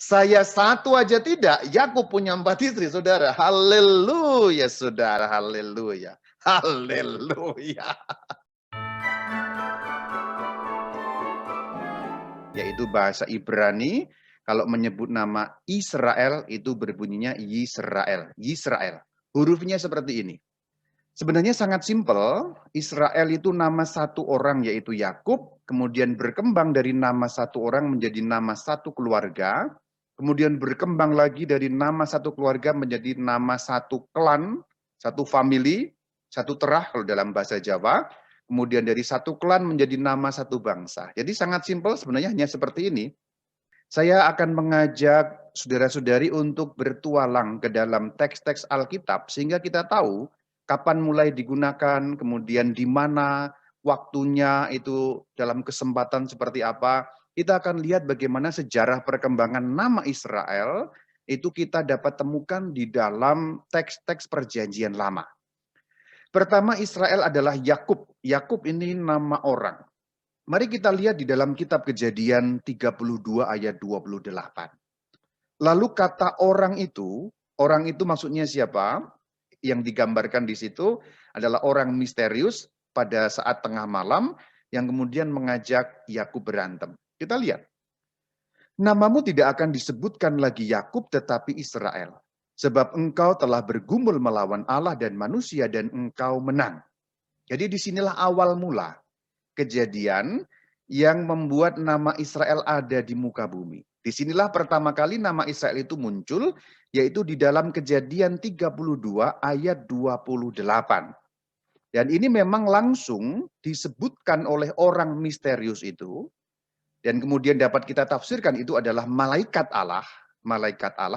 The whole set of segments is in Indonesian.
Saya satu aja tidak, Yakub punya 4 istri, saudara. Haleluya, saudara. Haleluya. Haleluya. Yaitu bahasa Ibrani, kalau menyebut nama Israel, itu berbunyinya Yisrael. Yisrael. Hurufnya seperti ini. Sebenarnya sangat simpel. Israel itu nama satu orang, yaitu Yakub, kemudian berkembang dari nama satu orang menjadi nama satu keluarga, kemudian berkembang lagi dari nama satu keluarga menjadi nama satu klan, satu family, satu terah kalau dalam bahasa Jawa, kemudian dari satu klan menjadi nama satu bangsa. Jadi sangat simpel, sebenarnya hanya seperti ini. Saya akan mengajak saudara-saudari untuk bertualang ke dalam teks-teks Alkitab sehingga kita tahu kapan mulai digunakan, kemudian di mana waktunya itu dalam kesempatan seperti apa. Kita akan lihat bagaimana sejarah perkembangan nama Israel itu kita dapat temukan di dalam teks-teks Perjanjian Lama. Pertama, Israel adalah Yakub. Yakub ini nama orang. Mari kita lihat di dalam kitab Kejadian 32 ayat 28. Lalu kata orang itu maksudnya siapa? Yang digambarkan di situ adalah orang misterius pada saat tengah malam yang kemudian mengajak Yakub berantem. Kita lihat. Namamu tidak akan disebutkan lagi Yakub tetapi Israel. Sebab engkau telah bergumul melawan Allah dan manusia dan engkau menang. Jadi disinilah awal mula kejadian yang membuat nama Israel ada di muka bumi. Disinilah pertama kali nama Israel itu muncul, yaitu di dalam Kejadian 32 ayat 28. Dan ini memang langsung disebutkan oleh orang misterius itu, dan kemudian dapat kita tafsirkan itu adalah malaikat Allah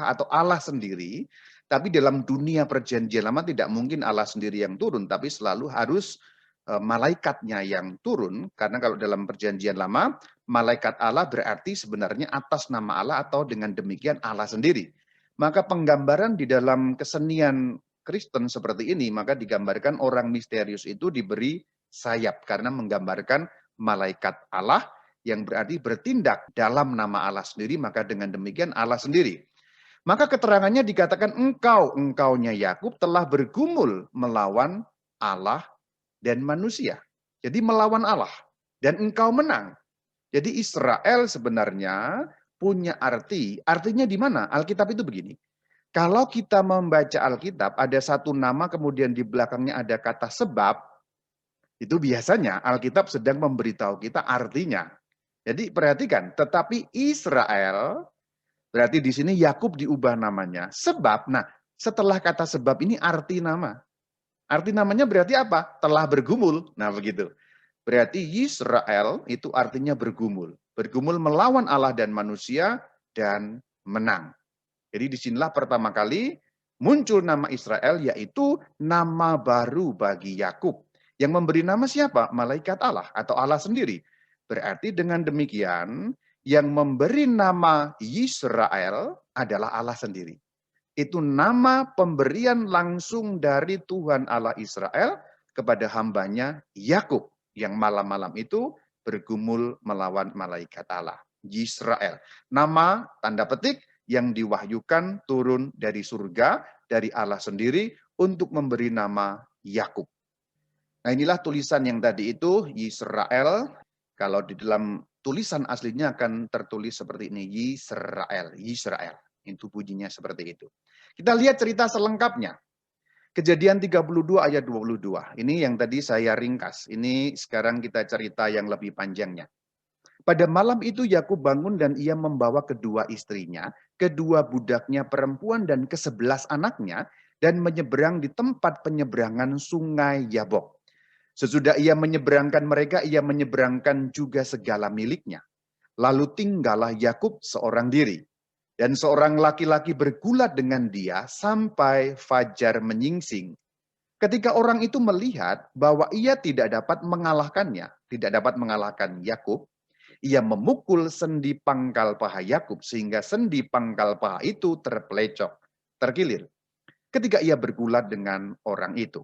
atau Allah sendiri. Tapi dalam dunia perjanjian lama tidak mungkin Allah sendiri yang turun, tapi selalu harus malaikatnya yang turun, karena kalau dalam perjanjian lama, malaikat Allah berarti sebenarnya atas nama Allah atau dengan demikian Allah sendiri. Maka penggambaran di dalam kesenian Kristen seperti ini, maka digambarkan orang misterius itu diberi sayap, karena menggambarkan malaikat Allah yang berarti bertindak dalam nama Allah sendiri, maka dengan demikian Allah sendiri. Maka keterangannya dikatakan engkaunya Yakub telah bergumul melawan Allah dan manusia. Jadi melawan Allah. Dan engkau menang. Jadi Israel sebenarnya punya artinya di mana? Alkitab itu begini. Kalau kita membaca Alkitab, ada satu nama kemudian di belakangnya ada kata sebab, itu biasanya Alkitab sedang memberitahu kita artinya. Jadi perhatikan, tetapi Israel, berarti di sini Yakub diubah namanya. Sebab, nah setelah kata sebab ini arti nama. Arti namanya berarti apa? Telah bergumul. Nah begitu. Berarti Yisrael itu artinya bergumul. Bergumul melawan Allah dan manusia dan menang. Jadi disinilah pertama kali muncul nama Israel, yaitu nama baru bagi Yakub. Yang memberi nama siapa? Malaikat Allah atau Allah sendiri. Berarti dengan demikian yang memberi nama Yisrael adalah Allah sendiri. Itu nama pemberian langsung dari Tuhan Allah Israel kepada hambanya Yakub yang malam-malam itu bergumul melawan malaikat Allah. Yisrael. Nama tanda petik yang diwahyukan turun dari surga, dari Allah sendiri untuk memberi nama Yakub. Nah inilah tulisan yang tadi itu, Yisrael. Kalau di dalam tulisan aslinya akan tertulis seperti ini, Yisrael. Yisrael. Itu bunyinya seperti itu. Kita lihat cerita selengkapnya. Kejadian 32 ayat 22. Ini yang tadi saya ringkas. Ini sekarang kita cerita yang lebih panjangnya. Pada malam itu Yakub bangun dan ia membawa kedua istrinya, kedua budaknya perempuan dan ke-11 anaknya, dan menyeberang di tempat penyeberangan sungai Yabok. Sesudah ia menyeberangkan mereka, ia menyeberangkan juga segala miliknya. Lalu tinggallah Yakub seorang diri. Dan seorang laki-laki bergulat dengan dia sampai fajar menyingsing. Ketika orang itu melihat bahwa ia tidak dapat mengalahkannya, tidak dapat mengalahkan Yakub, ia memukul sendi pangkal paha Yakub sehingga sendi pangkal paha itu terpelecok, terkilir. Ketika ia bergulat dengan orang itu.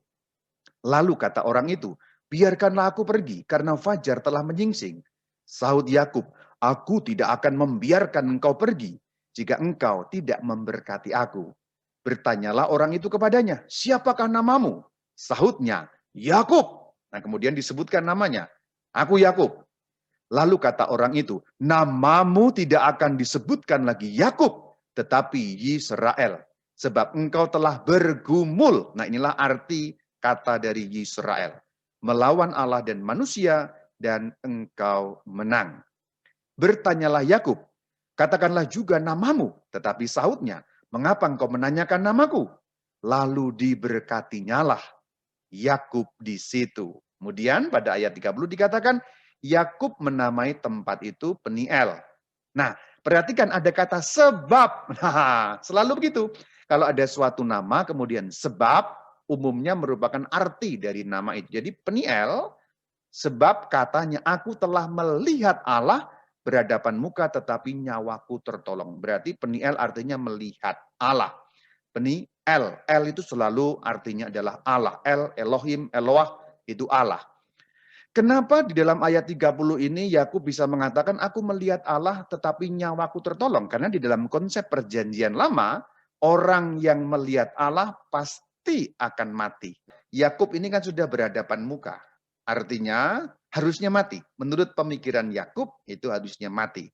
Lalu kata orang itu, biarkanlah aku pergi karena fajar telah menyingsing. Sahut Yakub, aku tidak akan membiarkan engkau pergi. jika engkau tidak memberkati aku. Bertanyalah orang itu kepadanya, siapakah namamu? Sahutnya, Yakub. Nah, kemudian disebutkan namanya, aku Yakub. Lalu kata orang itu, namamu tidak akan disebutkan lagi Yakub, tetapi Yisrael. Sebab engkau telah bergumul. Nah, inilah arti kata dari Yisrael. Melawan Allah dan manusia, dan engkau menang. Bertanyalah Yakub, katakanlah juga namamu. Tetapi sahutnya, mengapa engkau menanyakan namaku? Lalu diberkatinyalah Yakub di situ. Kemudian pada ayat 30 dikatakan, Yakub menamai tempat itu Peniel. Nah, perhatikan ada kata sebab. Nah, selalu begitu. Kalau ada suatu nama, kemudian sebab, umumnya merupakan arti dari nama itu. Jadi Peniel, sebab katanya aku telah melihat Allah berhadapan muka tetapi nyawaku tertolong. Berarti Peniel artinya melihat Allah. Peniel, El itu selalu artinya adalah Allah. El, Elohim, Eloah itu Allah. Kenapa di dalam ayat 30 ini Yakub bisa mengatakan aku melihat Allah tetapi nyawaku tertolong? Karena di dalam konsep perjanjian lama, orang yang melihat Allah pasti akan mati. Yakub ini kan sudah berhadapan muka. Artinya harusnya mati. Menurut pemikiran Yakub itu harusnya mati.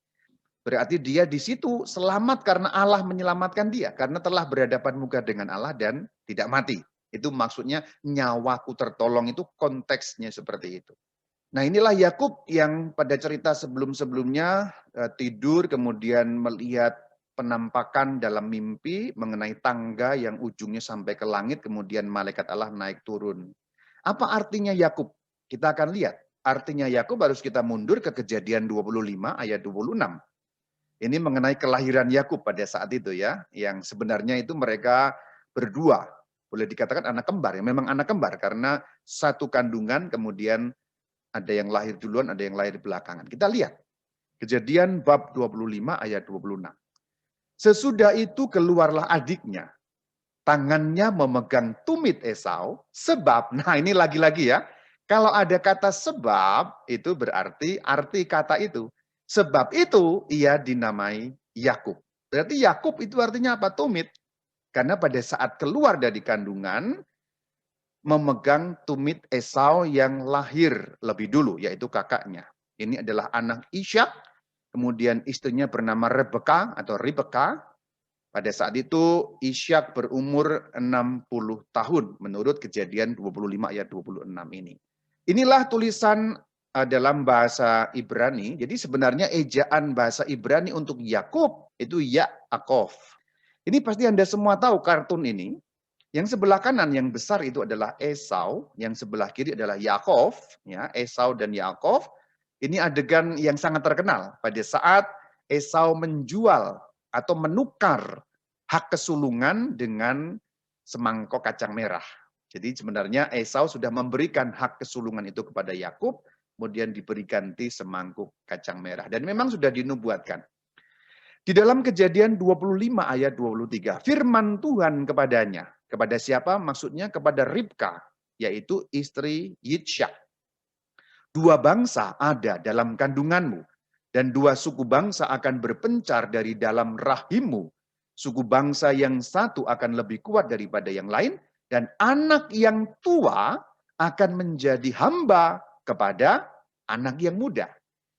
Berarti dia di situ selamat karena Allah menyelamatkan dia. Karena telah berhadapan muka dengan Allah dan tidak mati. Itu maksudnya nyawaku tertolong, itu konteksnya seperti itu. Nah, inilah Yakub yang pada cerita sebelum-sebelumnya tidur kemudian melihat penampakan dalam mimpi mengenai tangga yang ujungnya sampai ke langit, kemudian malaikat Allah naik turun. Apa artinya Yakub? Kita akan lihat. Artinya Yakub harus kita mundur ke Kejadian 25 ayat 26. Ini mengenai kelahiran Yakub pada saat itu ya, yang sebenarnya itu mereka berdua, boleh dikatakan anak kembar, ya memang anak kembar karena satu kandungan, kemudian ada yang lahir duluan, ada yang lahir belakangan. Kita lihat, Kejadian bab 25 ayat 26. Sesudah itu keluarlah adiknya, tangannya memegang tumit Esau, sebab, nah ini lagi-lagi ya, kalau ada kata sebab, itu berarti arti kata itu. Sebab itu ia dinamai Yakub. Berarti Yakub itu artinya apa? Tumit. Karena pada saat keluar dari kandungan, memegang tumit Esau yang lahir lebih dulu, yaitu kakaknya. Ini adalah anak Ishak, kemudian istrinya bernama Rebeka atau Ribeka. Pada saat itu Ishak berumur 60 tahun menurut Kejadian 25 ayat 26 ini. Inilah tulisan dalam bahasa Ibrani. Jadi sebenarnya ejaan bahasa Ibrani untuk Yakub itu Yaakov. Ini pasti Anda semua tahu kartun ini. Yang sebelah kanan yang besar itu adalah Esau, yang sebelah kiri adalah Yakov, ya, Esau dan Yakov. Ini adegan yang sangat terkenal pada saat Esau menjual atau menukar hak kesulungan dengan semangkok kacang merah. Jadi sebenarnya Esau sudah memberikan hak kesulungan itu kepada Yakub, kemudian diberi ganti semangkuk kacang merah. Dan memang sudah dinubuatkan. Di dalam Kejadian 25 ayat 23, firman Tuhan kepadanya. Kepada siapa? Maksudnya kepada Ribka, yaitu istri Yitshak. Dua bangsa ada dalam kandunganmu, dan dua suku bangsa akan berpencar dari dalam rahimmu. Suku bangsa yang satu akan lebih kuat daripada yang lain, dan anak yang tua akan menjadi hamba kepada anak yang muda.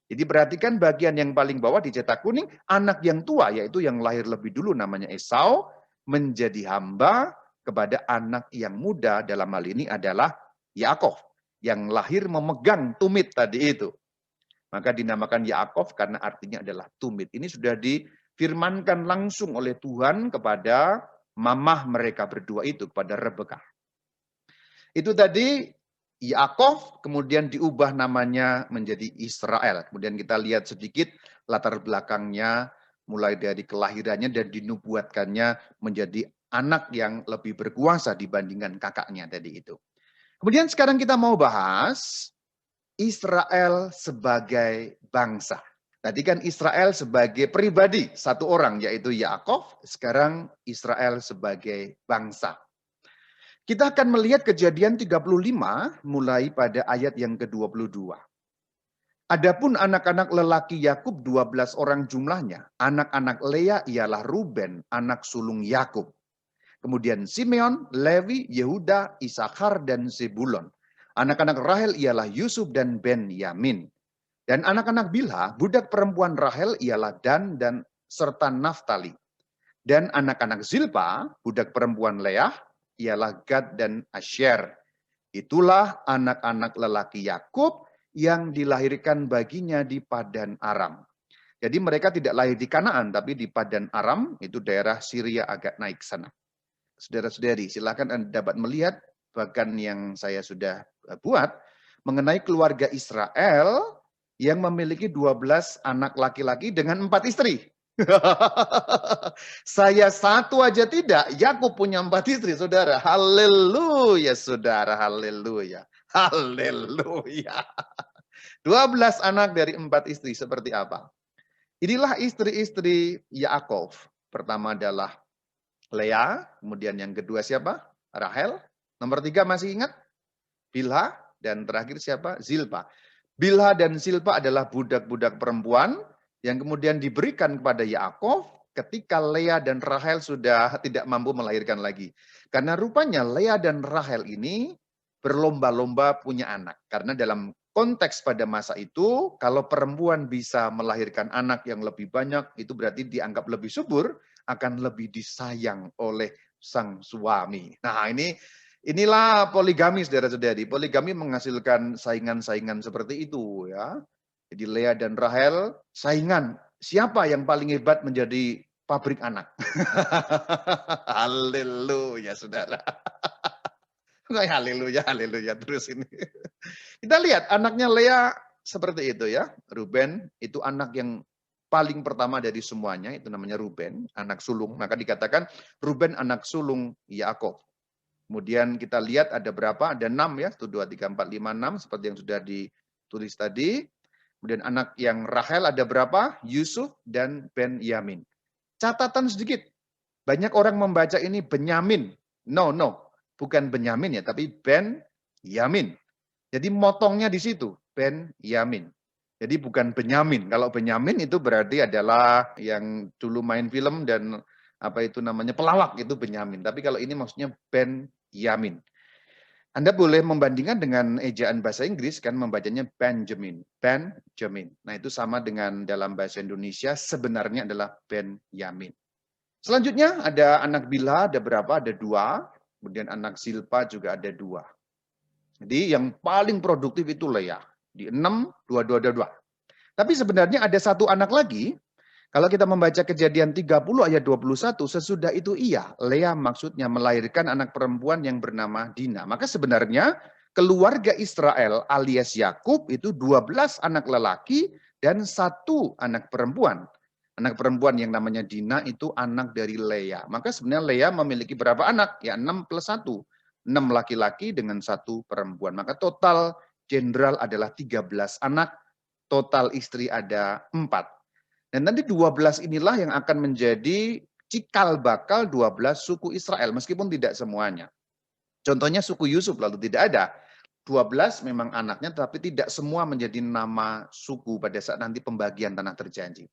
Jadi perhatikan bagian yang paling bawah dicetak kuning, anak yang tua, yaitu yang lahir lebih dulu namanya Esau, menjadi hamba kepada anak yang muda, dalam hal ini adalah Yakov, yang lahir memegang tumit tadi itu. Maka dinamakan Yakov karena artinya adalah tumit. Ini sudah difirmankan langsung oleh Tuhan kepada mamah mereka berdua itu, kepada Rebeka. Itu tadi Yakov, kemudian diubah namanya menjadi Israel. Kemudian kita lihat sedikit latar belakangnya, mulai dari kelahirannya dan dinubuatkannya menjadi anak yang lebih berkuasa dibandingkan kakaknya tadi itu. Kemudian sekarang kita mau bahas Israel sebagai bangsa. Tadi kan Israel sebagai pribadi, satu orang yaitu Yakov, sekarang Israel sebagai bangsa. Kita akan melihat Kejadian 35 mulai pada ayat yang ke-22. Adapun anak-anak lelaki Yakub 12 orang jumlahnya. Anak-anak Lea ialah Ruben, anak sulung Yakub. Kemudian Simeon, Lewi, Yehuda, Isakar, dan Zebulon. Anak-anak Rahel ialah Yusuf dan Benyamin. Dan anak-anak Bilha, budak perempuan Rahel ialah Dan dan serta Naftali. Dan anak-anak Zilpa, budak perempuan Leah, ialah Gad dan Asher. Itulah anak-anak lelaki Yakub yang dilahirkan baginya di Padan Aram. Jadi mereka tidak lahir di Kanaan, tapi di Padan Aram, itu daerah Syria agak naik sana. Saudara-saudari, silakan Anda dapat melihat bahkan yang saya sudah buat mengenai keluarga Israel yang memiliki 12 anak laki-laki dengan 4 istri. Saya satu aja tidak, Yakub punya 4 istri, saudara. Haleluya, saudara. Haleluya. Haleluya. 12 anak dari 4 istri seperti apa? Inilah istri-istri Yaakov. Pertama adalah Lea, kemudian yang kedua siapa? Rahel. Nomor 3 masih ingat? Bilha, dan terakhir siapa? Zilpa. Bilha dan Zilpa adalah budak-budak perempuan yang kemudian diberikan kepada Yaakov ketika Lea dan Rahel sudah tidak mampu melahirkan lagi. Karena rupanya Lea dan Rahel ini berlomba-lomba punya anak. Karena dalam konteks pada masa itu, kalau perempuan bisa melahirkan anak yang lebih banyak, itu berarti dianggap lebih subur, akan lebih disayang oleh sang suami. Nah, inilah poligami, saudara-saudari. Poligami menghasilkan saingan-saingan seperti itu, ya. Jadi Lea dan Rahel saingan. Siapa yang paling hebat menjadi pabrik anak? Haleluya, saudara. Haleluya, haleluya terus ini. Kita lihat anaknya Lea seperti itu ya. Ruben itu anak yang paling pertama dari semuanya, itu namanya Ruben, anak sulung. Maka dikatakan Ruben anak sulung Yaakov. Kemudian kita lihat ada berapa? Ada 6 ya, 1, 2, 3, 4, 5, 6 seperti yang sudah ditulis tadi. Kemudian anak yang Rahel ada berapa? Yusuf dan Benyamin. Catatan sedikit. Banyak orang membaca ini Benyamin. No, bukan Benyamin ya, tapi Benyamin. Jadi motongnya di situ, Benyamin. Jadi bukan Benyamin. Kalau Benyamin itu berarti adalah yang dulu main film dan apa itu namanya pelawak, itu Benyamin. Tapi kalau ini maksudnya Benyamin. Anda boleh membandingkan dengan ejaan bahasa Inggris, kan membacanya Benjamin. Benjamin. Nah itu sama dengan dalam bahasa Indonesia sebenarnya adalah Benyamin. Selanjutnya ada anak Bilha, ada berapa? Ada 2. Kemudian anak Zilpa juga ada 2. Jadi yang paling produktif itu Lea. Di 6, 2. Tapi sebenarnya ada 1 anak lagi. Kalau kita membaca Kejadian 30 ayat 21, sesudah itu Lea maksudnya melahirkan anak perempuan yang bernama Dina. Maka sebenarnya keluarga Israel alias Yakub itu 12 anak lelaki dan 1 anak perempuan. Anak perempuan yang namanya Dina itu anak dari Lea. Maka sebenarnya Lea memiliki berapa anak? Ya 6 plus 1. 6 laki-laki dengan 1 perempuan. Maka total jenderal adalah 13 anak. Total istri ada 4. Dan nanti 12 inilah yang akan menjadi cikal bakal 12 suku Israel, meskipun tidak semuanya. Contohnya suku Yusuf lalu tidak ada. 12 memang anaknya, tapi tidak semua menjadi nama suku pada saat nanti pembagian tanah terjanji.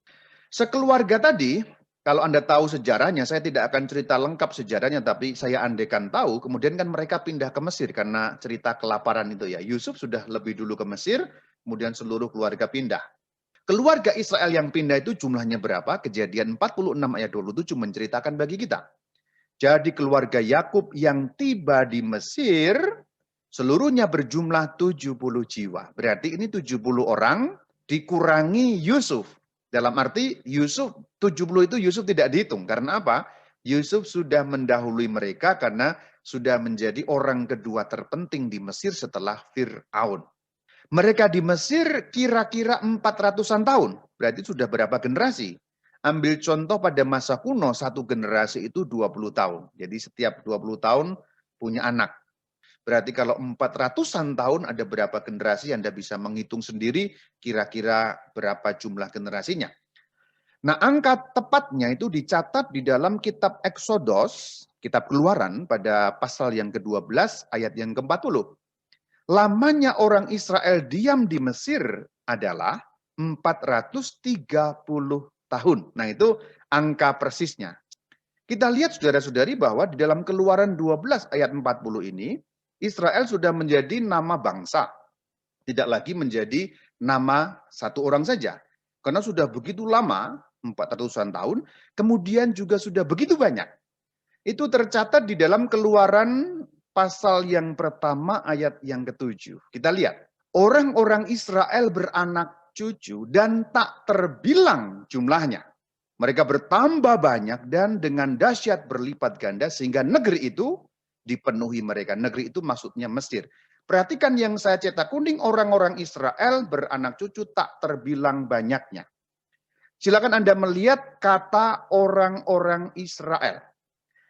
Sekeluarga tadi, kalau Anda tahu sejarahnya, saya tidak akan cerita lengkap sejarahnya, tapi saya andaikan tahu, kemudian kan mereka pindah ke Mesir karena cerita kelaparan itu ya. Yusuf sudah lebih dulu ke Mesir, kemudian seluruh keluarga pindah. Keluarga Israel yang pindah itu jumlahnya berapa? Kejadian 46 ayat 27 menceritakan bagi kita. Jadi keluarga Yakub yang tiba di Mesir, seluruhnya berjumlah 70 jiwa. Berarti ini 70 orang dikurangi Yusuf. Dalam arti Yusuf, 70 itu Yusuf tidak dihitung. Karena apa? Yusuf sudah mendahului mereka karena sudah menjadi orang kedua terpenting di Mesir setelah Fir'aun. Mereka di Mesir kira-kira 400-an tahun. Berarti sudah berapa generasi? Ambil contoh pada masa kuno, 1 generasi itu 20 tahun. Jadi setiap 20 tahun punya anak. Berarti kalau 400-an tahun ada berapa generasi, Anda bisa menghitung sendiri kira-kira berapa jumlah generasinya. Nah, angka tepatnya itu dicatat di dalam kitab Exodus, kitab Keluaran pada pasal yang ke-12 ayat yang ke-40. Lamanya orang Israel diam di Mesir adalah 430 tahun. Nah, itu angka persisnya. Kita lihat saudara-saudari bahwa di dalam Keluaran 12 ayat 40 ini, Israel sudah menjadi nama bangsa. Tidak lagi menjadi nama satu orang saja. Karena sudah begitu lama, 400-an tahun, kemudian juga sudah begitu banyak. Itu tercatat di dalam Keluaran pasal yang pertama ayat yang ke-7. Kita lihat, orang-orang Israel beranak cucu dan tak terbilang jumlahnya. Mereka bertambah banyak dan dengan dahsyat berlipat ganda sehingga negeri itu dipenuhi mereka. Negeri itu maksudnya Mesir. Perhatikan yang saya cetak kuning, orang-orang Israel beranak cucu tak terbilang banyaknya. Silakan Anda melihat kata orang-orang Israel.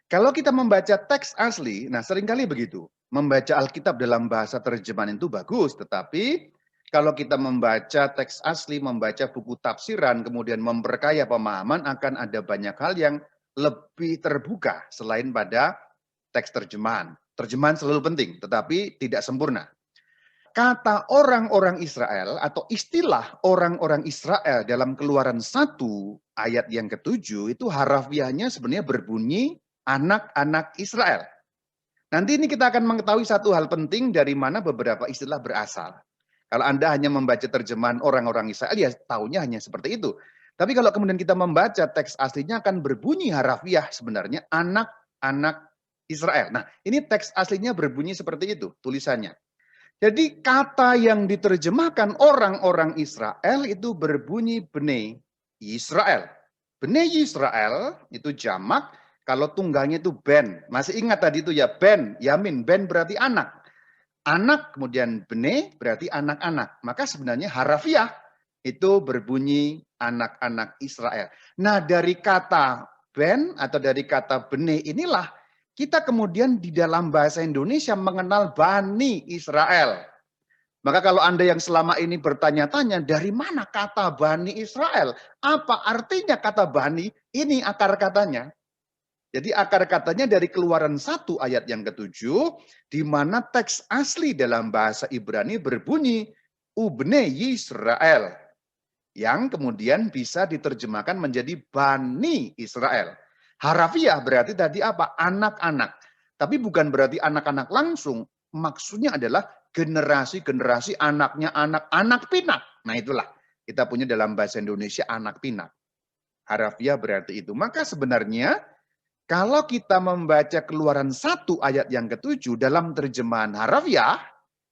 Kalau kita membaca teks asli, nah seringkali begitu. Membaca Alkitab dalam bahasa terjemahan itu bagus, tetapi kalau kita membaca teks asli, membaca buku tafsiran, kemudian memperkaya pemahaman, akan ada banyak hal yang lebih terbuka selain pada teks terjemahan. Terjemahan selalu penting, tetapi tidak sempurna. Kata orang-orang Israel atau istilah orang-orang Israel dalam Keluaran 1 ayat yang ke-7 itu harafiahnya sebenarnya berbunyi anak-anak Israel. Nanti ini kita akan mengetahui satu hal penting dari mana beberapa istilah berasal. Kalau Anda hanya membaca terjemahan orang-orang Israel, ya taunya hanya seperti itu. Tapi kalau kemudian kita membaca teks aslinya akan berbunyi harafiah sebenarnya anak-anak Israel. Nah, ini teks aslinya berbunyi seperti itu tulisannya. Jadi kata yang diterjemahkan orang-orang Israel itu berbunyi Bnei Israel. Bnei Israel itu jamak, kalau tunggalnya itu ben. Masih ingat tadi itu ya ben, yamin. Ben berarti anak. Anak kemudian bene berarti anak-anak. Maka sebenarnya harafiah itu berbunyi anak-anak Israel. Nah dari kata ben atau dari kata bene inilah kita kemudian di dalam bahasa Indonesia mengenal Bani Israel. Maka kalau Anda yang selama ini bertanya-tanya dari mana kata Bani Israel? Apa artinya kata Bani? Ini akar katanya. Jadi akar katanya dari Keluaran 1 ayat yang ke-7, di mana teks asli dalam bahasa Ibrani berbunyi Ubne Yisrael, yang kemudian bisa diterjemahkan menjadi Bani Israel. Harafiah berarti tadi apa? Anak-anak. Tapi bukan berarti anak-anak langsung, maksudnya adalah generasi-generasi anaknya anak-anak pinak. Nah itulah, kita punya dalam bahasa Indonesia anak pinak. Harafiah berarti itu. Maka sebenarnya kalau kita membaca Keluaran 1 ayat yang ke-7 dalam terjemahan harafiah,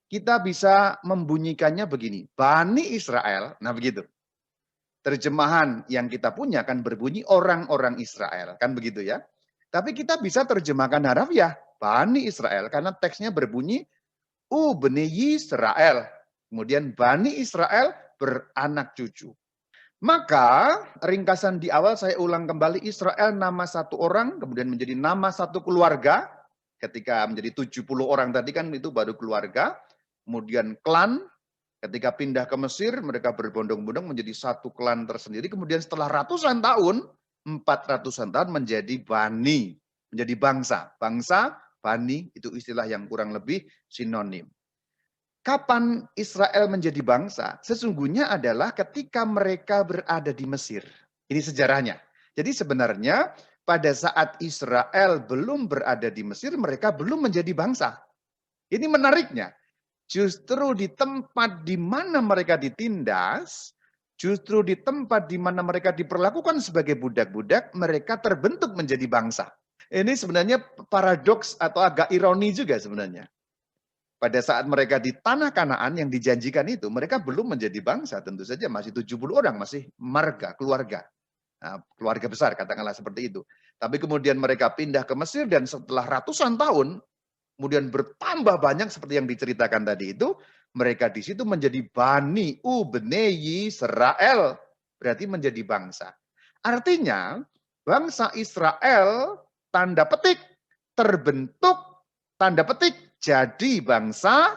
kita bisa membunyikannya begini. Bani Israel, nah begitu. Terjemahan yang kita punya kan berbunyi orang-orang Israel, kan begitu ya. Tapi kita bisa terjemahkan harafiah, Bani Israel, karena teksnya berbunyi, Bani Israel. Kemudian Bani Israel beranak cucu. Maka ringkasan di awal saya ulang kembali, Israel nama satu orang, kemudian menjadi nama satu keluarga. Ketika menjadi 70 orang tadi kan itu baru keluarga. Kemudian klan, ketika pindah ke Mesir, mereka berbondong-bondong menjadi satu klan tersendiri. Kemudian setelah ratusan tahun, 400-an tahun menjadi bani, menjadi bangsa. Bangsa, bani, itu istilah yang kurang lebih sinonim. Kapan Israel menjadi bangsa? Sesungguhnya adalah ketika mereka berada di Mesir. Ini sejarahnya. Jadi sebenarnya pada saat Israel belum berada di Mesir, mereka belum menjadi bangsa. Ini menariknya. Justru di tempat di mana mereka ditindas, justru di tempat di mana mereka diperlakukan sebagai budak-budak, mereka terbentuk menjadi bangsa. Ini sebenarnya paradoks atau agak ironi juga sebenarnya. Pada saat mereka di tanah Kanaan yang dijanjikan itu, mereka belum menjadi bangsa, tentu saja masih 70 orang, masih marga, keluarga. Nah, keluarga besar, katakanlah seperti itu. Tapi kemudian mereka pindah ke Mesir dan setelah ratusan tahun, kemudian bertambah banyak seperti yang diceritakan tadi itu, mereka di situ menjadi Bani Ubne Yisrael, berarti menjadi bangsa. Artinya, bangsa Israel, tanda petik, terbentuk, tanda petik, jadi bangsa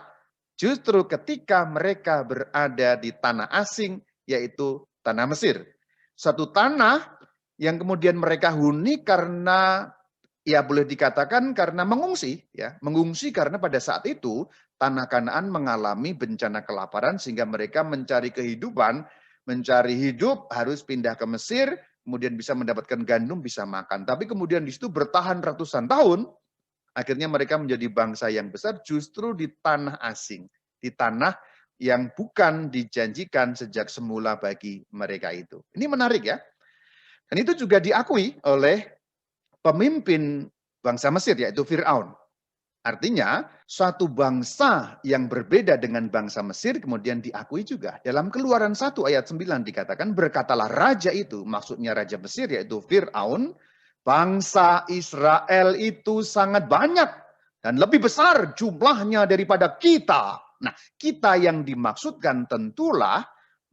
justru ketika mereka berada di tanah asing, yaitu tanah Mesir. Satu tanah yang kemudian mereka huni karena Ya boleh dikatakan karena mengungsi, ya mengungsi karena pada saat itu tanah Kanaan mengalami bencana kelaparan sehingga mereka mencari kehidupan, mencari hidup harus pindah ke Mesir, kemudian bisa mendapatkan gandum, bisa makan. Tapi kemudian di situ bertahan ratusan tahun, akhirnya mereka menjadi bangsa yang besar justru di tanah asing, di tanah yang bukan dijanjikan sejak semula bagi mereka itu. Ini menarik ya. Dan itu juga diakui oleh pemimpin bangsa Mesir, yaitu Fir'aun. Artinya, suatu bangsa yang berbeda dengan bangsa Mesir kemudian diakui juga. Dalam Keluaran 1 ayat 9 dikatakan, berkatalah raja itu, maksudnya raja Mesir, yaitu Fir'aun, bangsa Israel itu sangat banyak dan lebih besar jumlahnya daripada kita. Nah, kita yang dimaksudkan tentulah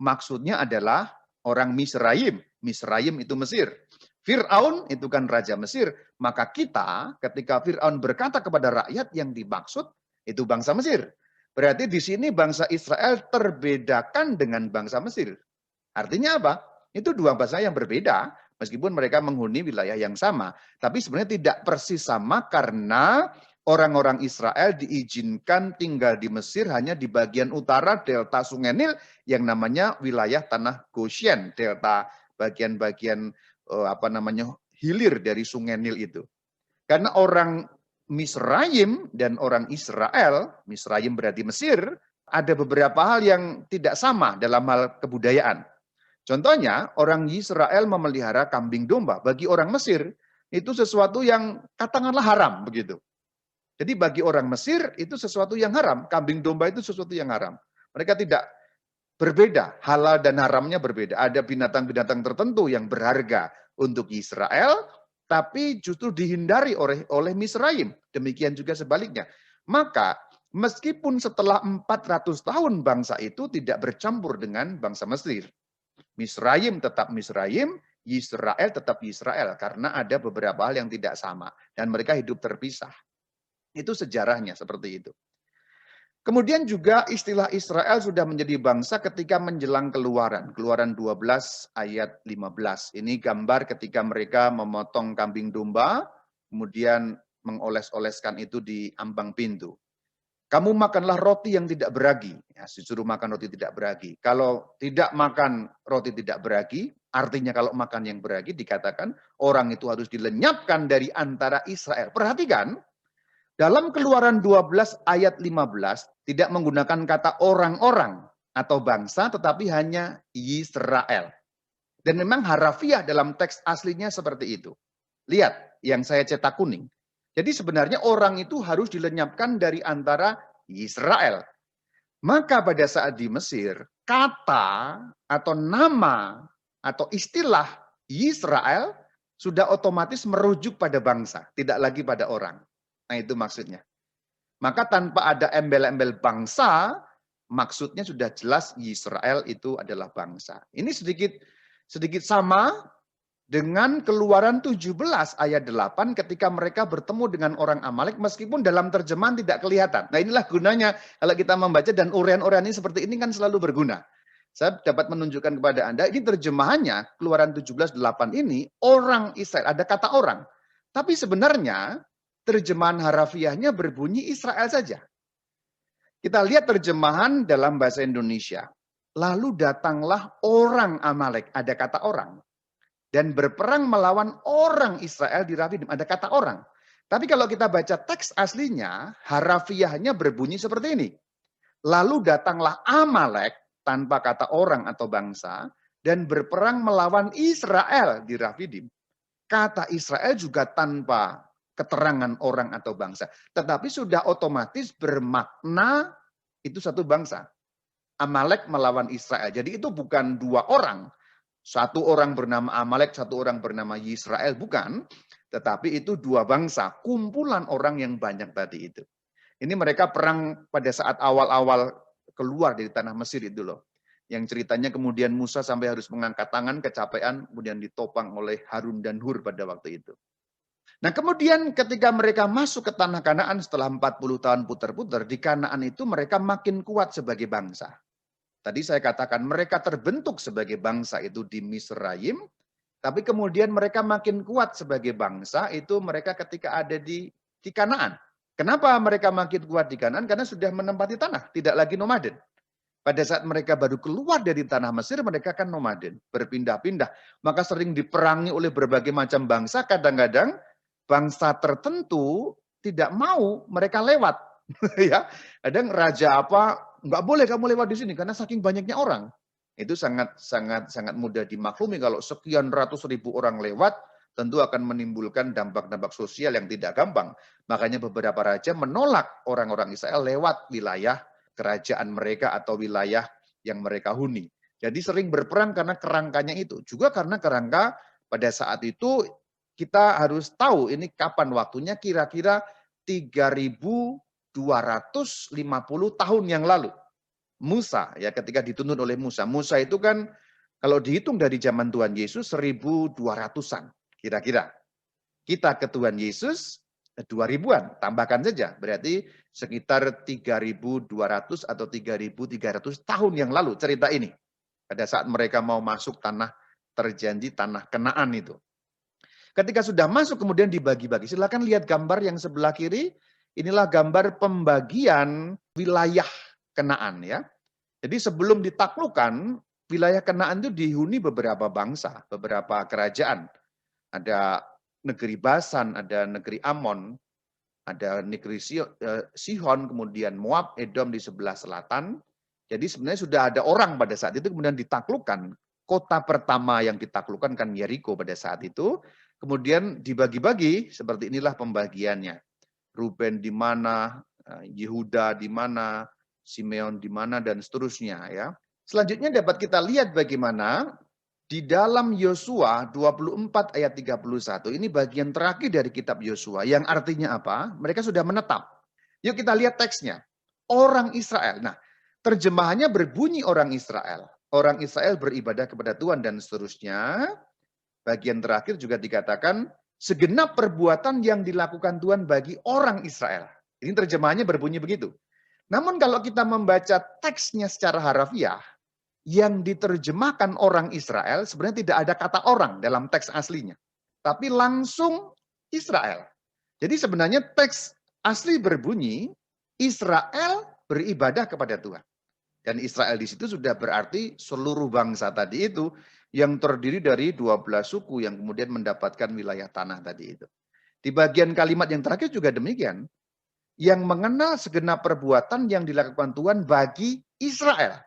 maksudnya adalah orang Misraim. Misraim itu Mesir. Fir'aun itu kan raja Mesir. Maka kita ketika Fir'aun berkata kepada rakyat yang dimaksud itu bangsa Mesir. Berarti di sini bangsa Israel terbedakan dengan bangsa Mesir. Artinya apa? Itu dua bangsa yang berbeda. Meskipun mereka menghuni wilayah yang sama. Tapi sebenarnya tidak persis sama karena orang-orang Israel diizinkan tinggal di Mesir hanya di bagian utara delta Sungai Nil yang namanya wilayah tanah Goshen. Delta bagian-bagian hilir dari Sungai Nil itu. Karena orang Misraim dan orang Israel, Misraim berarti Mesir, ada beberapa hal yang tidak sama dalam hal kebudayaan. Contohnya, orang Israel memelihara kambing domba. Bagi orang Mesir, itu sesuatu yang katakanlah haram, begitu. Jadi bagi orang Mesir, itu sesuatu yang haram. Kambing domba itu sesuatu yang haram. Mereka tidak berbeda, halal dan haramnya berbeda. Ada binatang-binatang tertentu yang berharga untuk Israel, tapi justru dihindari oleh Misraim. Demikian juga sebaliknya. Maka meskipun setelah 400 tahun bangsa itu tidak bercampur dengan bangsa Mesir. Misraim tetap Misraim, Israel tetap Israel. Karena ada beberapa hal yang tidak sama. Dan mereka hidup terpisah. Itu sejarahnya seperti itu. Kemudian juga istilah Israel sudah menjadi bangsa ketika menjelang keluaran. Keluaran 12 ayat 15. Ini gambar ketika mereka memotong kambing domba, kemudian mengoles-oleskan itu di ambang pintu. Kamu makanlah roti yang tidak beragi. Ya, disuruh makan roti tidak beragi. Kalau tidak makan roti tidak beragi, artinya kalau makan yang beragi dikatakan orang itu harus dilenyapkan dari antara Israel. Perhatikan, dalam Keluaran 12 ayat 15 tidak menggunakan kata orang-orang atau bangsa tetapi hanya Israel. Dan memang harafiah dalam teks aslinya seperti itu. Lihat yang saya cetak kuning. Jadi sebenarnya orang itu harus dilenyapkan dari antara Israel. Maka pada saat di Mesir, kata atau nama atau istilah Israel sudah otomatis merujuk pada bangsa, tidak lagi pada orang. Nah itu maksudnya. Maka tanpa ada embel-embel bangsa, maksudnya sudah jelas Israel itu adalah bangsa. Ini sedikit sama dengan Keluaran 17 ayat 8 ketika mereka bertemu dengan orang Amalek meskipun dalam terjemahan tidak kelihatan. Nah inilah gunanya kalau kita membaca dan urean-urean ini seperti ini kan selalu berguna. Saya dapat menunjukkan kepada Anda, ini terjemahannya Keluaran 17:8 ini orang Israel, ada kata orang. Tapi sebenarnya terjemahan harafiahnya berbunyi Israel saja. Kita lihat terjemahan dalam bahasa Indonesia. Lalu datanglah orang Amalek, ada kata orang. Dan berperang melawan orang Israel di Rafidim, ada kata orang. Tapi kalau kita baca teks aslinya, harafiahnya berbunyi seperti ini. Lalu datanglah Amalek, tanpa kata orang atau bangsa, dan berperang melawan Israel di Rafidim. Kata Israel juga tanpa keterangan orang atau bangsa. Tetapi sudah otomatis bermakna itu satu bangsa. Amalek melawan Israel. Jadi itu bukan dua orang. Satu orang bernama Amalek, satu orang bernama Israel. Bukan. Tetapi itu dua bangsa. Kumpulan orang yang banyak tadi itu. Ini mereka perang pada saat awal-awal keluar dari tanah Mesir itu loh. Yang ceritanya kemudian Musa sampai harus mengangkat tangan, kecapean, kemudian ditopang oleh Harun dan Hur pada waktu itu. Nah kemudian ketika mereka masuk ke tanah Kanaan setelah 40 tahun putar-putar, di Kanaan itu mereka makin kuat sebagai bangsa. Tadi saya katakan mereka terbentuk sebagai bangsa itu di Misraim, Tapi kemudian mereka makin kuat sebagai bangsa itu mereka ketika ada di Kanaan. Kenapa mereka makin kuat di Kanaan? Karena sudah menempati tanah, tidak lagi nomaden. Pada saat mereka baru keluar dari tanah Mesir, mereka kan nomaden, berpindah-pindah. Maka sering diperangi oleh berbagai macam bangsa, kadang-kadang bangsa tertentu tidak mau mereka lewat. Ya, kadang raja apa, nggak boleh kamu lewat di sini, karena saking banyaknya orang. Itu sangat sangat sangat mudah dimaklumi kalau sekian ratus ribu orang lewat, tentu akan menimbulkan dampak-dampak sosial yang tidak gampang. Makanya beberapa raja menolak orang-orang Israel lewat wilayah kerajaan mereka atau wilayah yang mereka huni. Jadi sering berperang karena kerangkanya itu. Juga karena kerangka pada saat itu kita harus tahu ini kapan waktunya, kira-kira 3.250 tahun yang lalu. Musa ya ketika dituntun oleh Musa. Musa itu kan kalau dihitung dari zaman Tuhan Yesus 1.200-an kira-kira. Kita ke Tuhan Yesus 2000-an, tambahkan saja. Berarti sekitar 3.200 atau 3.300 tahun yang lalu cerita ini. Pada saat mereka mau masuk tanah terjanji, tanah Kanaan itu. Ketika sudah masuk kemudian dibagi-bagi. Silakan lihat gambar yang sebelah kiri. Inilah gambar pembagian wilayah Kanaan ya. Jadi sebelum ditaklukkan, wilayah Kanaan itu dihuni beberapa bangsa, beberapa kerajaan. Ada negeri Basan, ada negeri Amon, ada negeri Sihon, kemudian Moab, Edom di sebelah selatan. Jadi sebenarnya sudah ada orang pada saat itu kemudian ditaklukkan. Kota pertama yang ditaklukkan kan Yeriko pada saat itu. Kemudian dibagi-bagi, seperti inilah pembagiannya. Ruben di mana, Yehuda di mana, Simeon di mana, dan seterusnya ya. Selanjutnya dapat kita lihat bagaimana di dalam Yosua 24 ayat 31, ini bagian terakhir dari kitab Yosua, yang artinya apa? Mereka sudah menetap. Yuk kita lihat teksnya. Orang Israel. Nah, terjemahannya berbunyi orang Israel. Orang Israel beribadah kepada Tuhan dan seterusnya. Bagian terakhir juga dikatakan, segenap perbuatan yang dilakukan Tuhan bagi orang Israel. Ini terjemahannya berbunyi begitu. Namun kalau kita membaca teksnya secara harafiah, yang diterjemahkan orang Israel sebenarnya tidak ada kata orang dalam teks aslinya. Tapi langsung Israel. Jadi sebenarnya teks asli berbunyi, Israel beribadah kepada Tuhan. Dan Israel di situ sudah berarti seluruh bangsa tadi itu yang terdiri dari 12 suku yang kemudian mendapatkan wilayah tanah tadi itu. Di bagian kalimat yang terakhir juga demikian. Yang mengenal segenap perbuatan yang dilakukan Tuhan bagi Israel.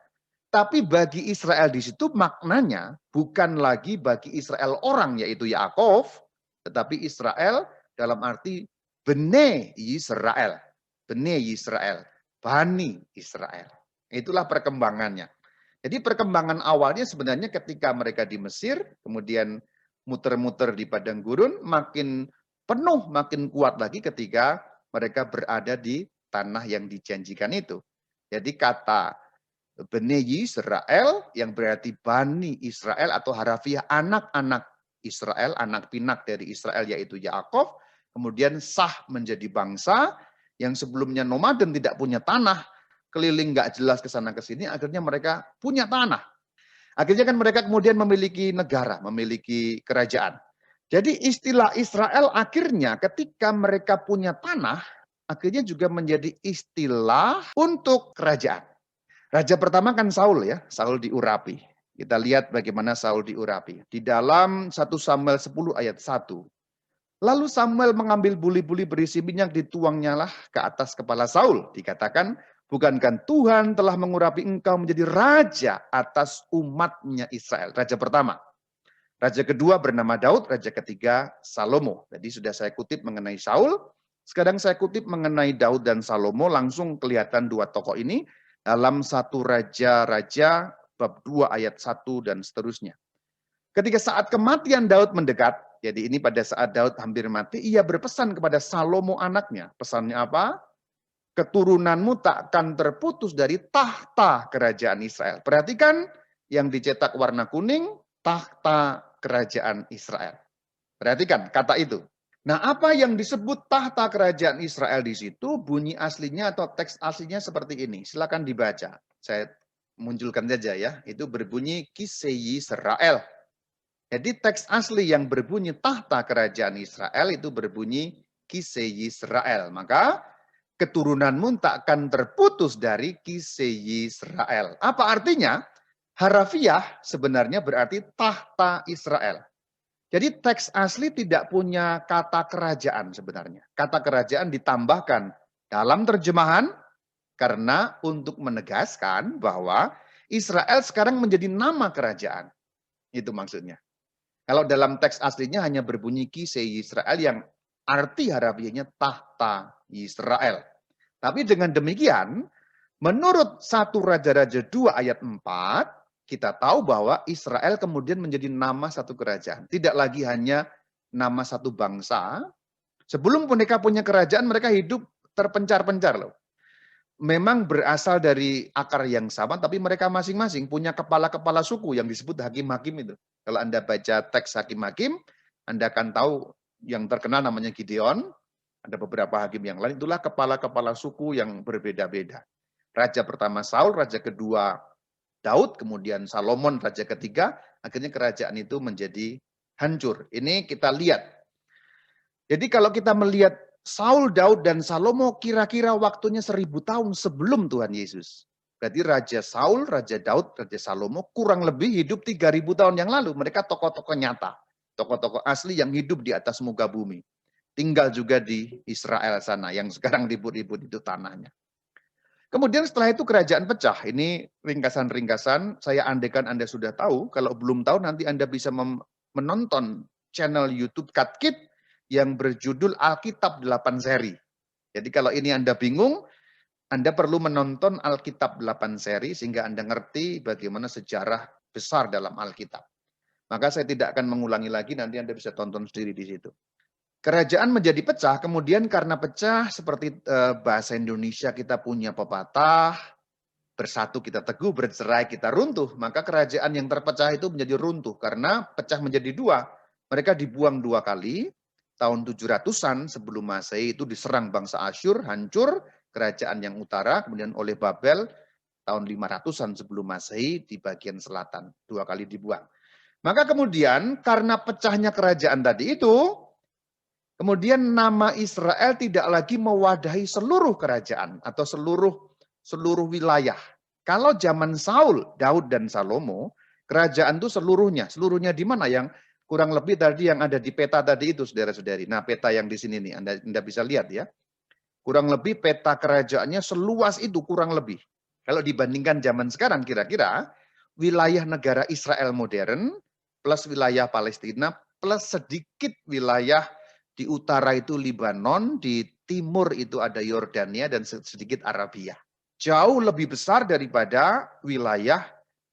Tapi bagi Israel di situ maknanya bukan lagi bagi Israel orang yaitu Yakov, tetapi Israel dalam arti Bene Yisrael. Bene Yisrael. Bani Israel. Itulah perkembangannya. Jadi perkembangan awalnya sebenarnya ketika mereka di Mesir, kemudian muter-muter di padang gurun, makin penuh, makin kuat lagi ketika mereka berada di tanah yang dijanjikan itu. Jadi kata Bene Yisrael yang berarti Bani Israel atau harafiah anak-anak Israel, anak pinak dari Israel yaitu Yakov, kemudian sah menjadi bangsa yang sebelumnya nomaden tidak punya tanah, keliling nggak jelas ke sana ke sini, akhirnya mereka punya tanah. Akhirnya kan mereka kemudian memiliki negara, memiliki kerajaan. Jadi istilah Israel akhirnya ketika mereka punya tanah, akhirnya juga menjadi istilah untuk kerajaan. Raja pertama kan Saul ya, Saul diurapi. Kita lihat bagaimana Saul diurapi. Di dalam 1 Samuel 10 ayat 1. Lalu Samuel mengambil buli-buli berisi minyak, dituangnyalah ke atas kepala Saul. Dikatakan, bukankah Tuhan telah mengurapi engkau menjadi raja atas umatnya Israel. Raja pertama. Raja kedua bernama Daud, raja ketiga Salomo. Jadi sudah saya kutip mengenai Saul. Sekarang saya kutip mengenai Daud dan Salomo, langsung kelihatan dua tokoh ini dalam 1 Raja-Raja bab 2 ayat 1 dan seterusnya. Ketika saat kematian Daud mendekat, jadi ini pada saat Daud hampir mati, ia berpesan kepada Salomo anaknya. Pesannya apa? Keturunanmu takkan terputus dari tahta kerajaan Israel. Perhatikan yang dicetak warna kuning, tahta kerajaan Israel. Perhatikan kata itu. Nah, apa yang disebut tahta kerajaan Israel di situ, bunyi aslinya atau teks aslinya seperti ini. Silakan dibaca. Saya munculkan saja ya. Itu berbunyi Kisei Yisrael. Jadi teks asli yang berbunyi tahta kerajaan Israel itu berbunyi Kiseh Yisrael. Maka keturunanmu takkan terputus dari Kiseh Yisrael. Apa artinya? Harafiah sebenarnya berarti tahta Israel. Jadi teks asli tidak punya kata kerajaan sebenarnya. Kata kerajaan ditambahkan dalam terjemahan karena untuk menegaskan bahwa Israel sekarang menjadi nama kerajaan. Itu maksudnya. Kalau dalam teks aslinya hanya berbunyi Kiseh Yisrael yang arti harafiahnya tahta Israel. Tapi dengan demikian, menurut 1 Raja-Raja 2 ayat 4, kita tahu bahwa Israel kemudian menjadi nama satu kerajaan. Tidak lagi hanya nama satu bangsa. Sebelum mereka punya kerajaan, mereka hidup terpencar-pencar loh. Memang berasal dari akar yang sama, tapi mereka masing-masing punya kepala-kepala suku yang disebut hakim-hakim itu. Kalau Anda baca teks hakim-hakim, Anda akan tahu yang terkenal namanya Gideon, ada beberapa hakim yang lain, itulah kepala-kepala suku yang berbeda-beda. Raja pertama Saul, raja kedua Daud, kemudian Salomon, raja ketiga, akhirnya kerajaan itu menjadi hancur. Ini kita lihat. Jadi kalau kita melihat Saul, Daud, dan Salomo kira-kira waktunya 1000 tahun sebelum Tuhan Yesus. Berarti Raja Saul, Raja Daud, Raja Salomo kurang lebih hidup 3000 tahun yang lalu. Mereka tokoh-tokoh nyata. Tokoh-tokoh asli yang hidup di atas muka bumi. Tinggal juga di Israel sana, yang sekarang ribut-ribut itu tanahnya. Kemudian setelah itu kerajaan pecah. Ini ringkasan-ringkasan, saya andaikan Anda sudah tahu. Kalau belum tahu nanti Anda bisa menonton channel YouTube Katkit yang berjudul Alkitab 8 seri. Jadi kalau ini Anda bingung, Anda perlu menonton Alkitab 8 seri sehingga Anda ngerti bagaimana sejarah besar dalam Alkitab. Maka saya tidak akan mengulangi lagi, nanti Anda bisa tonton sendiri di situ. Kerajaan menjadi pecah, kemudian karena pecah seperti bahasa Indonesia kita punya pepatah, bersatu kita teguh, bercerai kita runtuh. Maka kerajaan yang terpecah itu menjadi runtuh karena pecah menjadi dua. Mereka dibuang 2 kali, tahun 700-an sebelum Masehi itu diserang bangsa Asyur, hancur kerajaan yang utara, kemudian oleh Babel tahun 500-an sebelum Masehi di bagian selatan, 2 kali dibuang. Maka kemudian karena pecahnya kerajaan tadi itu, kemudian nama Israel tidak lagi mewadahi seluruh kerajaan atau seluruh wilayah. Kalau zaman Saul, Daud, dan Salomo, kerajaan itu seluruhnya di mana yang kurang lebih tadi yang ada di peta tadi itu, saudara-saudari. Nah, peta yang di sini nih, Anda bisa lihat ya. Kurang lebih peta kerajaannya seluas itu, kurang lebih. Kalau dibandingkan zaman sekarang, kira-kira wilayah negara Israel modern, plus wilayah Palestina, plus sedikit wilayah di utara itu Libanon, di timur itu ada Yordania, dan sedikit Arabia. Jauh lebih besar daripada wilayah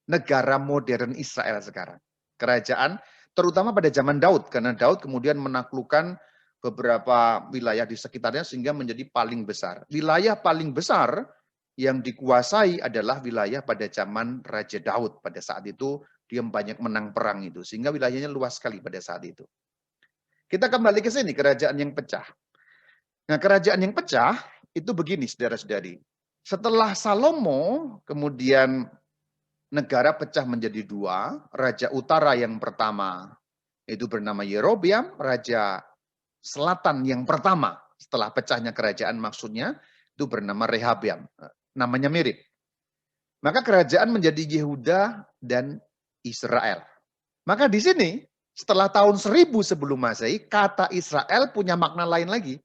negara modern Israel sekarang. Kerajaan terutama pada zaman Daud, karena Daud kemudian menaklukkan beberapa wilayah di sekitarnya sehingga menjadi paling besar. Wilayah paling besar yang dikuasai adalah wilayah pada zaman Raja Daud. Pada saat itu dia banyak menang perang itu, sehingga wilayahnya luas sekali pada saat itu. Kita kembali ke sini, kerajaan yang pecah. Nah, kerajaan yang pecah itu begini, saudara-saudari. Setelah Salomo, kemudian negara pecah menjadi 2. Raja utara yang pertama itu bernama Yerobeam, raja selatan yang pertama setelah pecahnya kerajaan maksudnya itu bernama Rehabeam. Namanya mirip. Maka kerajaan menjadi Yehuda dan Israel. Maka di sini setelah tahun 1000 sebelum Masehi, kata Israel punya makna lain lagi.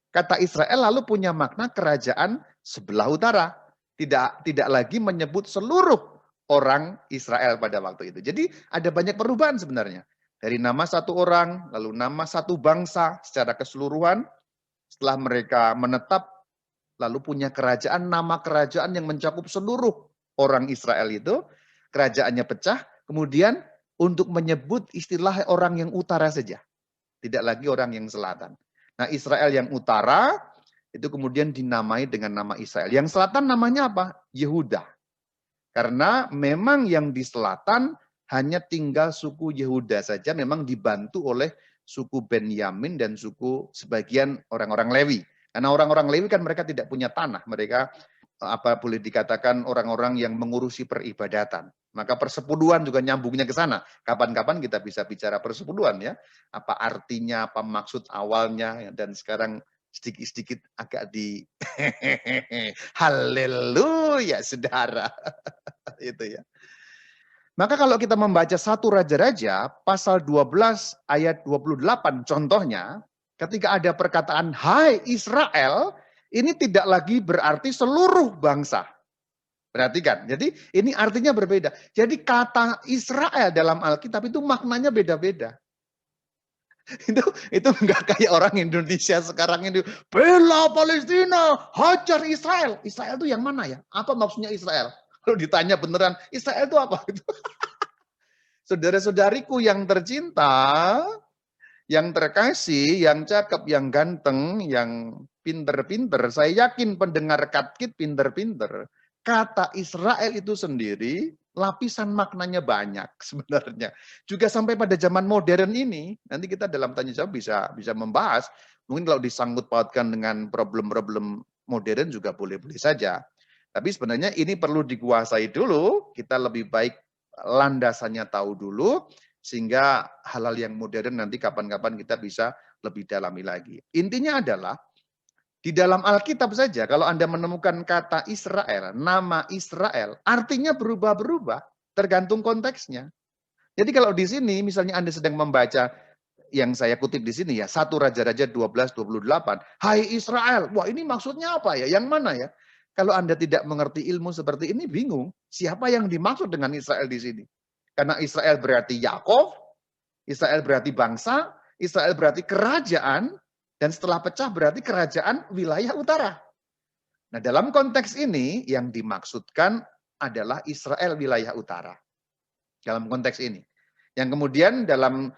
Kata Israel lalu punya makna kerajaan sebelah utara. Tidak lagi menyebut seluruh orang Israel pada waktu itu. Jadi ada banyak perubahan sebenarnya. Dari nama satu orang, lalu nama satu bangsa secara keseluruhan. Setelah mereka menetap, lalu punya kerajaan, nama kerajaan yang mencakup seluruh orang Israel itu. Kerajaannya pecah, kemudian untuk menyebut istilah orang yang utara saja. Tidak lagi orang yang selatan. Nah, Israel yang utara itu kemudian dinamai dengan nama Israel. Yang selatan namanya apa? Yehuda. Karena memang yang di selatan hanya tinggal suku Yehuda saja, memang dibantu oleh suku Benyamin dan suku sebagian orang-orang Lewi. Karena orang-orang Lewi kan mereka tidak punya tanah, mereka boleh dikatakan orang-orang yang mengurusi peribadatan. Maka persepuluhan juga nyambungnya ke sana. Kapan-kapan kita bisa bicara persepuluhan ya. Apa artinya, apa maksud awalnya, ya, dan sekarang sedikit-sedikit agak di haleluya saudara. Itu ya. Maka kalau kita membaca 1 Raja-Raja pasal 12 ayat 28 contohnya, ketika ada perkataan hai Israel, ini tidak lagi berarti seluruh bangsa. Perhatikan, jadi ini artinya berbeda. Jadi kata Israel dalam Alkitab itu maknanya beda-beda. Itu enggak kayak orang Indonesia sekarang ini, bela Palestina, hajar Israel. Israel itu yang mana ya? Apa maksudnya Israel? Kalau ditanya beneran, Israel itu apa? Saudara-saudariku yang tercinta, yang terkasih, yang cakep, yang ganteng, yang pinter-pinter, saya yakin pendengar Katkit pinter-pinter. Kata Israel itu sendiri, lapisan maknanya banyak sebenarnya. Juga sampai pada zaman modern ini, nanti kita dalam tanya jawab bisa membahas, mungkin kalau disangkut pautkan dengan problem-problem modern juga boleh-boleh saja. Tapi sebenarnya ini perlu dikuasai dulu, kita lebih baik landasannya tahu dulu, sehingga hal-hal yang modern nanti kapan-kapan kita bisa lebih dalami lagi. Intinya adalah, di dalam Alkitab saja, kalau Anda menemukan kata Israel, nama Israel, artinya berubah-berubah, tergantung konteksnya. Jadi kalau di sini, misalnya Anda sedang membaca, yang saya kutip di sini ya, 1 Raja-Raja 12:28, hai Israel, wah ini maksudnya apa ya, yang mana ya? Kalau Anda tidak mengerti ilmu seperti ini, bingung, siapa yang dimaksud dengan Israel di sini? Karena Israel berarti Yakov, Israel berarti bangsa, Israel berarti kerajaan, dan setelah pecah berarti kerajaan wilayah utara. Nah, dalam konteks ini yang dimaksudkan adalah Israel wilayah utara. Dalam konteks ini. Yang kemudian dalam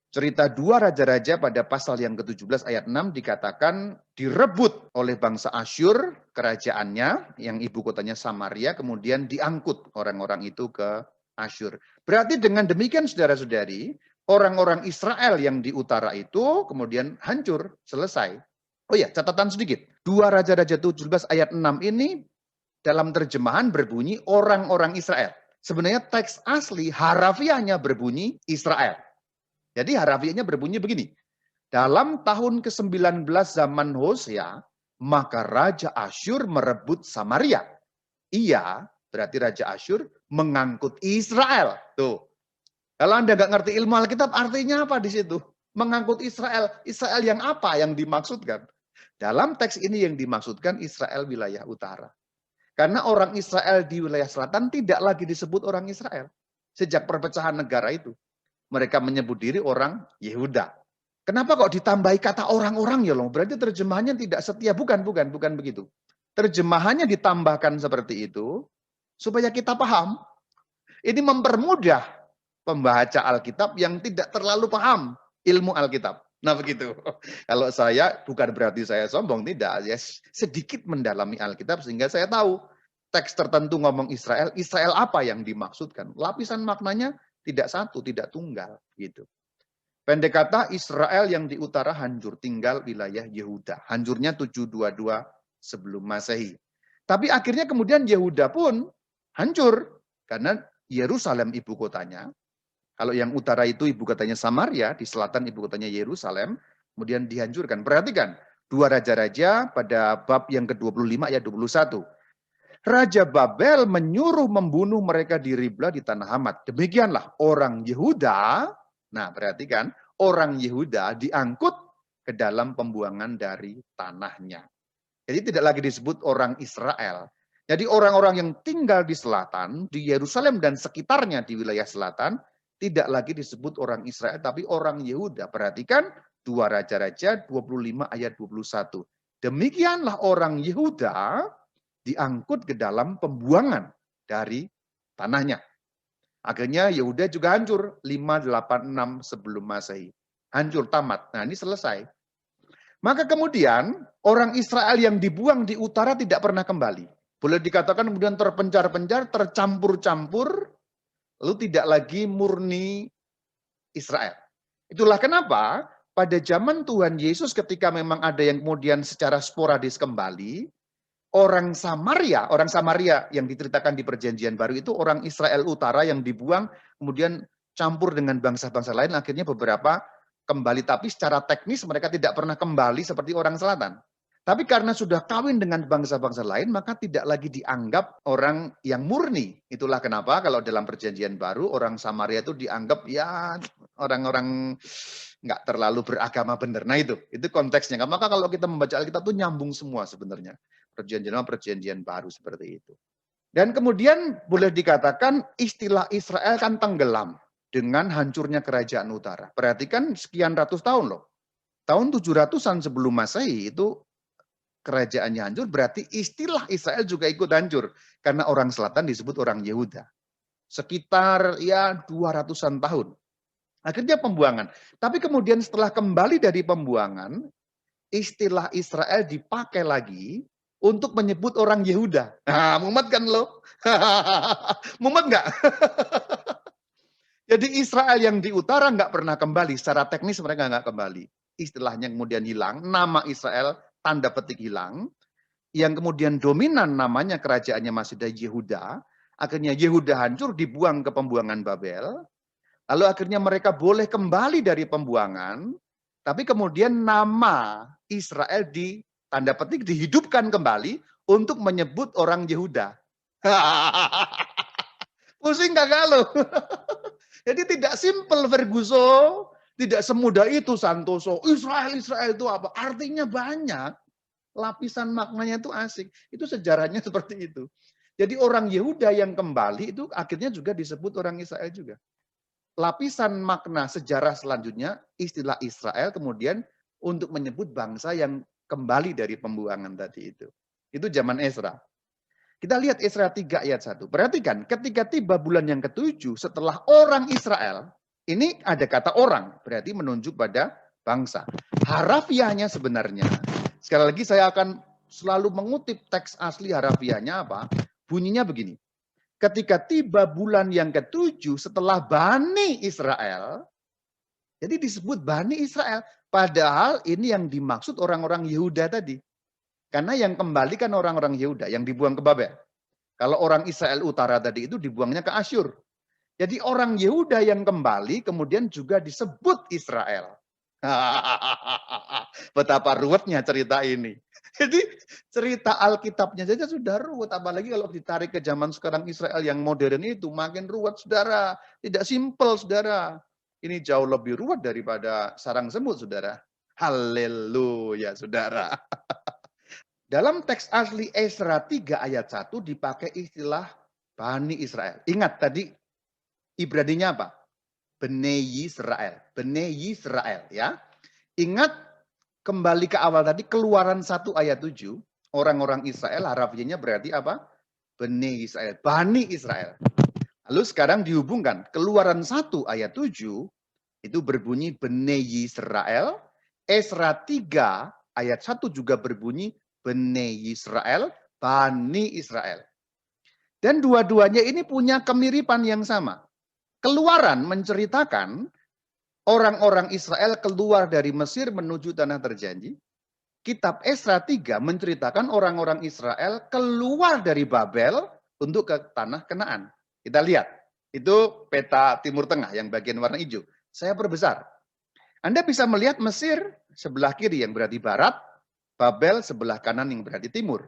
cerita 2 Raja-Raja pada pasal yang ke-17 ayat 6 dikatakan direbut oleh bangsa Asyur kerajaannya yang ibu kotanya Samaria, kemudian diangkut orang-orang itu ke Asyur. Berarti dengan demikian saudara-saudari, orang-orang Israel yang di utara itu kemudian hancur, selesai. Oh ya, catatan sedikit. 2 Raja-Raja 17 ayat 6 ini dalam terjemahan berbunyi orang-orang Israel. Sebenarnya teks asli harafiahnya berbunyi Israel. Jadi harafiahnya berbunyi begini. Dalam tahun ke-19 zaman Hosea, maka Raja Asyur merebut Samaria. Ia, berarti Raja Asyur, mengangkut Israel. Tuh. Kalau Anda nggak ngerti ilmu Alkitab, artinya apa di situ? Mengangkut Israel. Israel yang apa yang dimaksudkan? Dalam teks ini yang dimaksudkan Israel wilayah utara. Karena orang Israel di wilayah selatan tidak lagi disebut orang Israel. Sejak perpecahan negara itu. Mereka menyebut diri orang Yehuda. Kenapa kok ditambahi kata orang-orang ya loh? Berarti terjemahannya tidak setia. Bukan begitu. Terjemahannya ditambahkan seperti itu, supaya kita paham. Ini mempermudah pembaca Alkitab yang tidak terlalu paham ilmu Alkitab. Nah begitu. Kalau saya, bukan berarti saya sombong, tidak. Ya, sedikit mendalami Alkitab sehingga saya tahu teks tertentu ngomong Israel, Israel apa yang dimaksudkan. Lapisan maknanya tidak satu, tidak tunggal. Gitu. Pendek kata, Israel yang di utara hancur, tinggal wilayah Yehuda. Hancurnya 722 sebelum Masehi. Tapi akhirnya kemudian Yehuda pun hancur. Karena Yerusalem ibu kotanya. Kalau yang utara itu ibu kotanya Samaria, di selatan ibu kotanya Yerusalem, kemudian dihancurkan. Perhatikan, 2 Raja-Raja pada bab yang ke-25 ayat 21. Raja Babel menyuruh membunuh mereka di Ribla di tanah Hamat. Demikianlah orang Yehuda, nah perhatikan, orang Yehuda diangkut ke dalam pembuangan dari tanahnya. Jadi tidak lagi disebut orang Israel. Jadi orang-orang yang tinggal di selatan, di Yerusalem dan sekitarnya di wilayah selatan, tidak lagi disebut orang Israel, tapi orang Yehuda. Perhatikan 2 Raja-Raja 25 ayat 21. Demikianlah orang Yehuda diangkut ke dalam pembuangan dari tanahnya. Akhirnya Yehuda juga hancur 586 sebelum Masehi. Hancur tamat. Nah, ini selesai. Maka kemudian orang Israel yang dibuang di utara tidak pernah kembali. Boleh dikatakan kemudian terpencar-pencar, tercampur-campur, lalu tidak lagi murni Israel. Itulah kenapa pada zaman Tuhan Yesus ketika memang ada yang kemudian secara sporadis kembali, orang Samaria yang diceritakan di Perjanjian Baru itu orang Israel Utara yang dibuang, kemudian campur dengan bangsa-bangsa lain, akhirnya beberapa kembali. Tapi secara teknis mereka tidak pernah kembali seperti orang selatan. Tapi karena sudah kawin dengan bangsa-bangsa lain, maka tidak lagi dianggap orang yang murni. Itulah kenapa kalau dalam Perjanjian Baru, orang Samaria itu dianggap ya orang-orang nggak terlalu beragama benar. Nah itu konteksnya. Maka kalau kita membaca Alkitab itu nyambung semua sebenarnya. Perjanjian Lama, Perjanjian Baru seperti itu. Dan kemudian boleh dikatakan istilah Israel kan tenggelam dengan hancurnya kerajaan utara. Perhatikan sekian ratus tahun loh. Tahun 700-an sebelum Masehi itu kerajaannya hancur, berarti istilah Israel juga ikut hancur. Karena orang selatan disebut orang Yehuda. Sekitar ya 200-an tahun. Akhirnya pembuangan. Tapi kemudian setelah kembali dari pembuangan, istilah Israel dipakai lagi untuk menyebut orang Yehuda. Nah, mumet kan lo? Mumet nggak? Jadi Israel yang di utara nggak pernah kembali. Secara teknis mereka nggak kembali. Istilahnya kemudian hilang. Nama Israel tanda petik hilang. Yang kemudian dominan namanya kerajaannya masih ada Yehuda. Akhirnya Yehuda hancur, dibuang ke pembuangan Babel. Lalu akhirnya mereka boleh kembali dari pembuangan. Tapi kemudian nama Israel tanda petik dihidupkan kembali untuk menyebut orang Yehuda. Pusing nggak kalau? Jadi tidak simpel Ferguson, tidak semudah itu Santoso. Israel itu apa? Artinya banyak. Lapisan maknanya itu asik. Itu sejarahnya seperti itu. Jadi orang Yehuda yang kembali itu akhirnya juga disebut orang Israel juga. Lapisan makna sejarah selanjutnya, istilah Israel kemudian untuk menyebut bangsa yang kembali dari pembuangan tadi itu. Itu zaman Ezra. Kita lihat Ezra 3 ayat 1. Perhatikan, ketika tiba bulan yang ke-7 setelah orang Israel, ini ada kata orang, berarti menunjuk pada bangsa. Harafiahnya sebenarnya, sekali lagi saya akan selalu mengutip teks asli harafiahnya apa? Bunyinya begini. Ketika tiba bulan yang ke-7 setelah Bani Israel, jadi disebut Bani Israel. Padahal ini yang dimaksud orang-orang Yehuda tadi. Karena yang kembali kan orang-orang Yehuda yang dibuang ke Babel. Kalau orang Israel Utara tadi itu dibuangnya ke Asyur. Jadi orang Yehuda yang kembali kemudian juga disebut Israel. Betapa ruwetnya cerita ini. Jadi cerita Alkitabnya saja sudah ruwet. Apalagi kalau ditarik ke zaman sekarang Israel yang modern itu makin ruwet, saudara. Tidak simpel, saudara. Ini jauh lebih ruwet daripada sarang semut, saudara. Haleluya, saudara. Dalam teks asli Ezra 3 ayat 1 dipakai istilah Bani Israel. Ingat tadi Ibraninya apa? Bnei Yisrael. Bnei Yisrael ya. Ingat kembali ke awal tadi Keluaran 1 ayat 7. Orang-orang Israel harafiahnya berarti apa? Bnei Israel. Bani Israel. Lalu sekarang dihubungkan. Keluaran 1 ayat 7 itu berbunyi Bnei Yisrael. Ezra 3 ayat 1 juga berbunyi Bnei Israel, Bani Israel. Dan dua-duanya ini punya kemiripan yang sama. Keluaran menceritakan orang-orang Israel keluar dari Mesir menuju tanah terjanji. Kitab Ezra 3 menceritakan orang-orang Israel keluar dari Babel untuk ke tanah Kanaan. Kita lihat, itu peta Timur Tengah yang bagian warna hijau. Saya perbesar. Anda bisa melihat Mesir sebelah kiri yang berarti barat, Babel sebelah kanan yang berarti timur.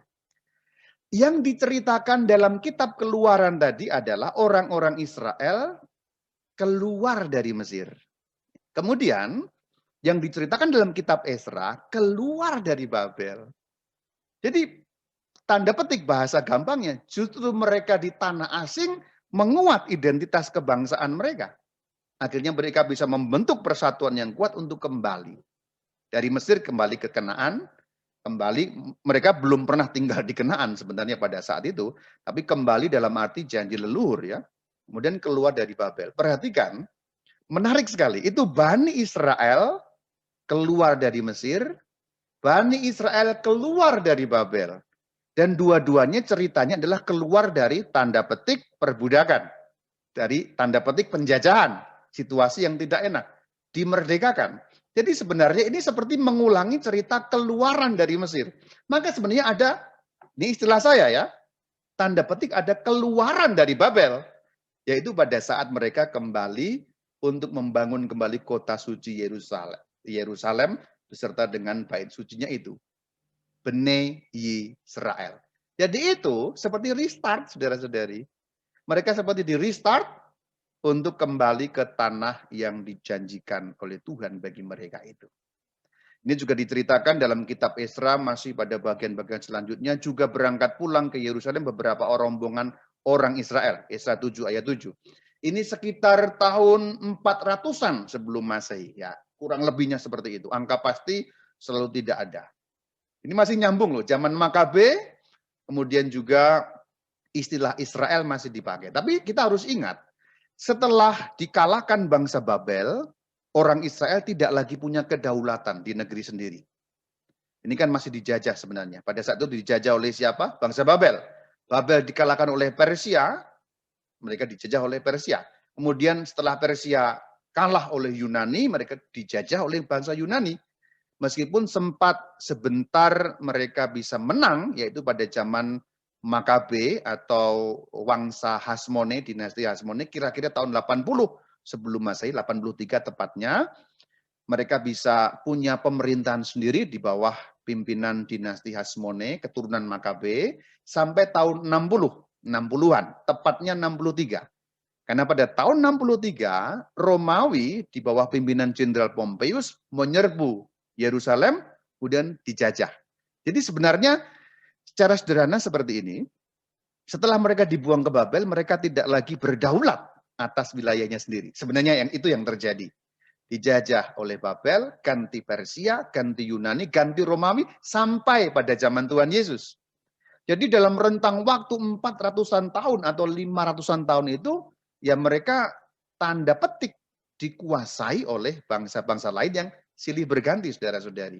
Yang diceritakan dalam kitab Keluaran tadi adalah orang-orang Israel keluar dari Mesir. Kemudian yang diceritakan dalam kitab Ezra keluar dari Babel. Jadi tanda petik bahasa gampangnya, justru mereka di tanah asing menguat identitas kebangsaan mereka. Akhirnya mereka bisa membentuk persatuan yang kuat untuk kembali. Dari Mesir kembali ke Kanaan, kembali mereka belum pernah tinggal di Kanaan sebenarnya pada saat itu, tapi kembali dalam arti janji leluhur ya. Kemudian keluar dari Babel. Perhatikan, menarik sekali. Itu Bani Israel keluar dari Mesir, Bani Israel keluar dari Babel. Dan dua-duanya ceritanya adalah keluar dari tanda petik perbudakan. Dari tanda petik penjajahan, situasi yang tidak enak. Dimerdekakan. Jadi sebenarnya ini seperti mengulangi cerita keluaran dari Mesir. Maka sebenarnya ada Ini istilah saya ya, tanda petik ada keluaran dari Babel, yaitu pada saat mereka kembali untuk membangun kembali kota suci Yerusalem beserta dengan bait sucinya itu. Bene Yisrael. Jadi itu seperti restart, saudara-saudari. Mereka seperti di restart untuk kembali ke tanah yang dijanjikan oleh Tuhan bagi mereka itu. Ini juga diceritakan dalam kitab Esra, masih pada bagian-bagian selanjutnya, juga berangkat pulang ke Yerusalem beberapa rombongan orang Israel. Esra 7 ayat 7. Ini sekitar tahun 400-an sebelum Masehi. Ya, kurang lebihnya seperti itu. Angka pasti selalu tidak ada. Ini masih nyambung loh, zaman Makabe, kemudian juga istilah Israel masih dipakai. Tapi kita harus ingat, setelah dikalahkan bangsa Babel, orang Israel tidak lagi punya kedaulatan di negeri sendiri. Ini kan masih dijajah sebenarnya. Pada saat itu dijajah oleh siapa? Bangsa Babel. Babel dikalahkan oleh Persia, mereka dijajah oleh Persia. Kemudian setelah Persia kalah oleh Yunani, mereka dijajah oleh bangsa Yunani. Meskipun sempat sebentar mereka bisa menang, yaitu pada zaman Makabe atau Wangsa Hasmone, dinasti Hasmone, kira-kira tahun 80 sebelum Masehi, 83 tepatnya, mereka bisa punya pemerintahan sendiri di bawah pimpinan dinasti Hasmone, keturunan Makabe, sampai tahun 60-an, tepatnya 63. Karena pada tahun 63, Romawi di bawah pimpinan Jenderal Pompeius menyerbu Yerusalem, kemudian dijajah. Jadi sebenarnya secara sederhana seperti ini, setelah mereka dibuang ke Babel, mereka tidak lagi berdaulat atas wilayahnya sendiri. Sebenarnya itu yang terjadi. Dijajah oleh Babel, ganti Persia, ganti Yunani, ganti Romawi, sampai pada zaman Tuhan Yesus. Jadi dalam rentang waktu 400-an tahun atau 500-an tahun itu, ya mereka tanda petik dikuasai oleh bangsa-bangsa lain yang silih berganti, saudara-saudari.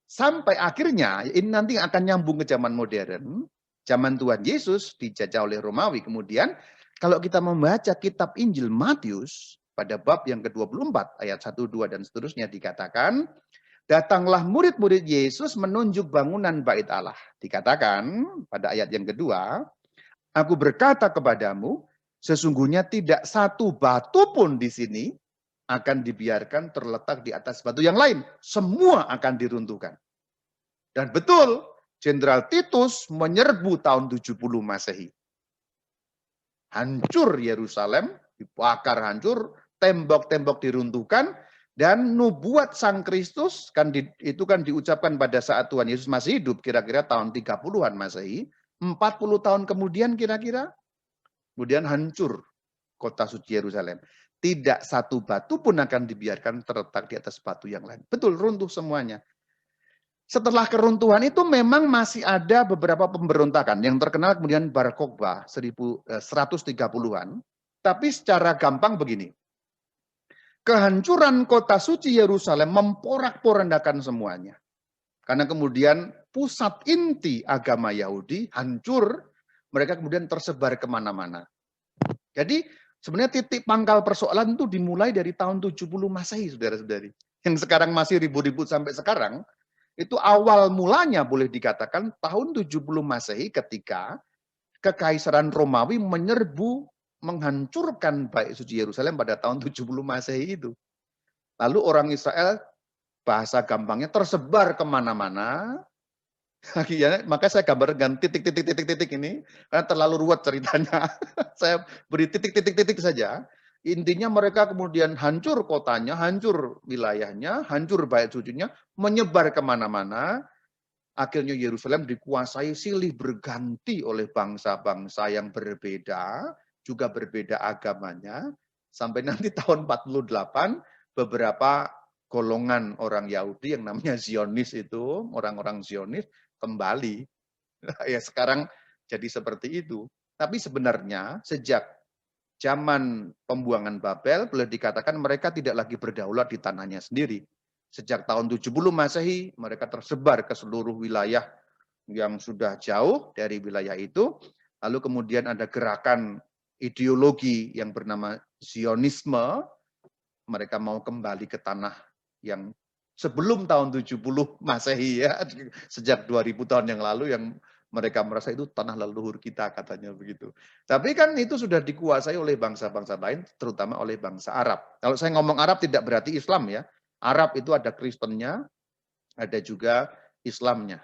Sampai akhirnya, ini nanti akan nyambung ke zaman modern, zaman Tuhan Yesus dijajah oleh Romawi. Kemudian, kalau kita membaca kitab Injil Matius, pada bab yang ke-24, ayat 1, 2, dan seterusnya dikatakan, datanglah murid-murid Yesus menunjuk bangunan bait Allah. Dikatakan pada ayat yang kedua, aku berkata kepadamu, sesungguhnya tidak satu batu pun di sini akan dibiarkan terletak di atas batu yang lain. Semua akan diruntuhkan. Dan betul, Jenderal Titus menyerbu tahun 70 Masehi. Hancur Yerusalem, dibakar hancur, tembok-tembok diruntuhkan, dan nubuat Sang Kristus itu kan diucapkan pada saat Tuhan Yesus masih hidup, kira-kira tahun 30-an Masehi, 40 tahun kemudian kira-kira, kemudian hancur kota suci Yerusalem. Tidak satu batu pun akan dibiarkan terletak di atas batu yang lain. Betul, runtuh semuanya. Setelah keruntuhan itu memang masih ada beberapa pemberontakan. Yang terkenal kemudian Bar Kokhba 130-an. Tapi secara gampang begini. Kehancuran kota suci Yerusalem memporak-porandakan semuanya. Karena kemudian pusat inti agama Yahudi hancur, mereka kemudian tersebar kemana-mana. Jadi sebenarnya titik pangkal persoalan itu dimulai dari tahun 70 Masehi, saudara-saudari. Yang sekarang masih ribut-ribut sampai sekarang, itu awal mulanya boleh dikatakan tahun 70 Masehi ketika Kekaisaran Romawi menyerbu, menghancurkan bait suci Yerusalem pada tahun 70 Masehi itu. Lalu orang Israel, bahasa gampangnya, tersebar kemana-mana. Akhirnya, maka saya gambarkan titik-titik ini, karena terlalu ruwet ceritanya. Saya beri titik-titik saja. Intinya mereka kemudian hancur kotanya, hancur wilayahnya, hancur bait sucinya, menyebar kemana-mana. Akhirnya Yerusalem dikuasai silih berganti oleh bangsa-bangsa yang berbeda, juga berbeda agamanya. Sampai nanti tahun 48, beberapa golongan orang Yahudi yang namanya Zionis itu, orang-orang Zionis, kembali. Ya sekarang jadi seperti itu. Tapi sebenarnya sejak zaman pembuangan Babel, boleh dikatakan mereka tidak lagi berdaulat di tanahnya sendiri. Sejak tahun 70 Masehi, mereka tersebar ke seluruh wilayah yang sudah jauh dari wilayah itu. Lalu kemudian ada gerakan ideologi yang bernama Zionisme. Mereka mau kembali ke tanah yang sebelum tahun 70 Masehi ya, sejak 2000 tahun yang lalu yang Mereka merasa itu tanah leluhur kita, katanya begitu. Tapi kan itu sudah dikuasai oleh bangsa-bangsa lain, terutama oleh bangsa Arab. Kalau saya ngomong Arab tidak berarti Islam ya. Arab itu ada Kristennya, ada juga Islamnya.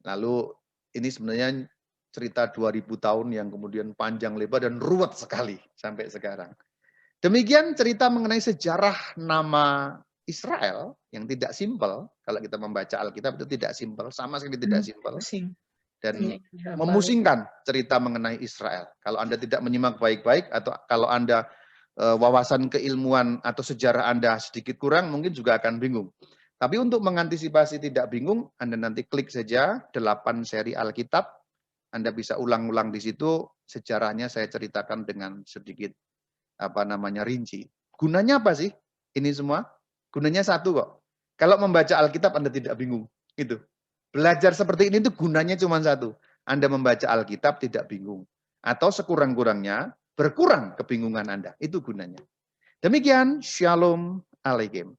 Lalu ini sebenarnya cerita 2000 tahun yang kemudian panjang lebar dan ruwet sekali sampai sekarang. Demikian cerita mengenai sejarah nama Israel yang tidak simpel. Kalau kita membaca Alkitab itu tidak simpel, sama sekali tidak simpel. Pusing. Dan Iya, memusingkan cerita mengenai Israel. Kalau Anda tidak menyimak baik-baik atau kalau Anda wawasan keilmuan atau sejarah Anda sedikit kurang, mungkin juga akan bingung. Tapi untuk mengantisipasi tidak bingung, Anda nanti klik saja 8 seri Alkitab. Anda bisa ulang-ulang di situ, sejarahnya saya ceritakan dengan sedikit rinci. Gunanya apa sih ini semua? Gunanya satu kok. Kalau membaca Alkitab Anda tidak bingung. Itu. Belajar seperti ini tuh gunanya cuma satu. Anda membaca Alkitab tidak bingung. Atau sekurang-kurangnya berkurang kebingungan Anda. Itu gunanya. Demikian, Shalom Alaikum.